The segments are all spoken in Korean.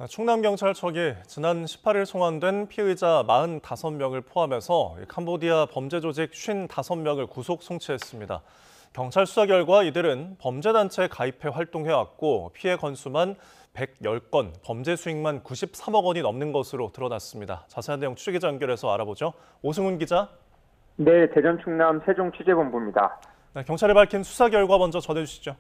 충남경찰청이 지난 18일 송환된 피의자 45명을 포함해서 캄보디아 범죄 조직 55명을 구속 송치했습니다. 경찰 수사 결과 이들은 범죄단체에 가입해 활동해왔고 피해 건수만 110건, 범죄 수익만 93억 원이 넘는 것으로 드러났습니다. 자세한 내용 취재기자 연결해서 알아보죠. 오승훈 기자. 네, 대전 충남 세종취재본부입니다. 경찰이 밝힌 수사 결과 먼저 전해주시죠.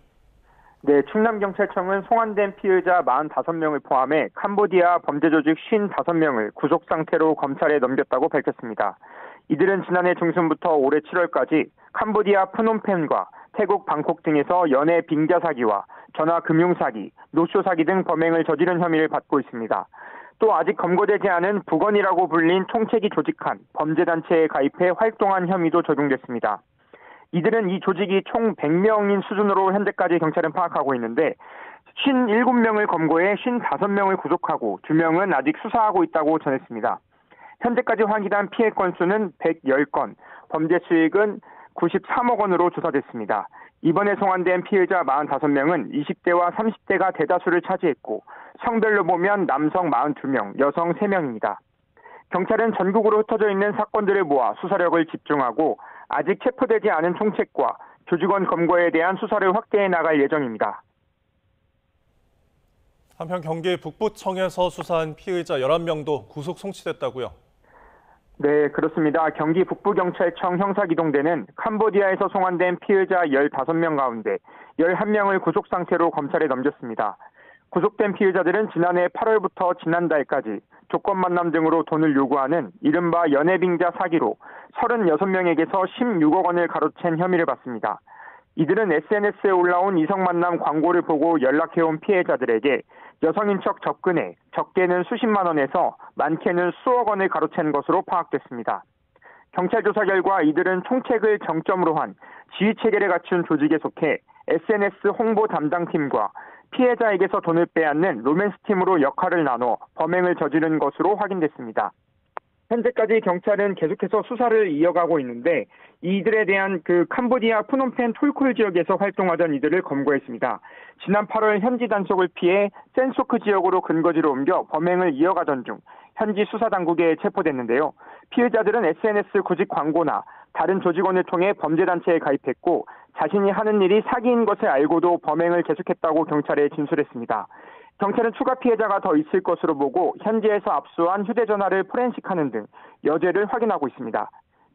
네, 충남경찰청은 송환된 피의자 45명을 포함해 캄보디아 범죄조직 55명을 구속 상태로 검찰에 넘겼다고 밝혔습니다. 이들은 지난해 중순부터 올해 7월까지 캄보디아 프놈펜과 태국 방콕 등에서 연애 빙자 사기와 전화 금융 사기, 노쇼 사기 등 범행을 저지른 혐의를 받고 있습니다. 또 아직 검거되지 않은 북언이라고 불린 총책이 조직한 범죄단체에 가입해 활동한 혐의도 적용됐습니다. 이들은 이 조직이 총 100명인 수준으로 현재까지 경찰은 파악하고 있는데 57명을 검거해 55명을 구속하고 2명은 아직 수사하고 있다고 전했습니다. 현재까지 확인한 피해 건수는 110건, 범죄 수익은 93억 원으로 조사됐습니다. 이번에 송환된 피해자 45명은 20대와 30대가 대다수를 차지했고 성별로 보면 남성 42명, 여성 3명입니다. 경찰은 전국으로 흩어져 있는 사건들을 모아 수사력을 집중하고 아직 체포되지 않은 총책과 조직원 검거에 대한 수사를 확대해 나갈 예정입니다. 한편 경기 북부청에서 수사한 피의자 11명도 구속 송치됐다고요? 네, 그렇습니다. 경기 북부경찰청 형사기동대는 캄보디아에서 송환된 피의자 15명 가운데 11명을 구속 상태로 검찰에 넘겼습니다. 구속된 피의자들은 지난해 8월부터 지난달까지 조건 만남 등으로 돈을 요구하는 이른바 연애빙자 사기로 36명에게서 16억 원을 가로챈 혐의를 받습니다. 이들은 SNS에 올라온 이성 만남 광고를 보고 연락해온 피해자들에게 여성인 척 접근해 적게는 수십만 원에서 많게는 수억 원을 가로챈 것으로 파악됐습니다. 경찰 조사 결과 이들은 총책을 정점으로 한 지휘체계를 갖춘 조직에 속해 SNS 홍보 담당팀과 피해자에게서 돈을 빼앗는 로맨스팀으로 역할을 나눠 범행을 저지른 것으로 확인됐습니다. 현재까지 경찰은 계속해서 수사를 이어가고 있는데 이들에 대한 캄보디아 프놈펜 톨콜 지역에서 활동하던 이들을 검거했습니다. 지난 8월 현지 단속을 피해 센소크 지역으로 근거지로 옮겨 범행을 이어가던 중 현지 수사당국에 체포됐는데요. 피해자들은 SNS 구직 광고나 다른 조직원을 통해 범죄단체에 가입했고 자신이 하는 일이 사기인 것을 알고도 범행을 계속했다고 경찰에 진술했습니다. 경찰은 추가 피해자가 더 있을 것으로 보고 현지에서 압수한 휴대전화를 포렌식하는 등 여죄를 확인하고 있습니다.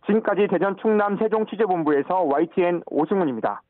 지금까지 대전 충남 세종취재본부에서 YTN 오승훈입니다.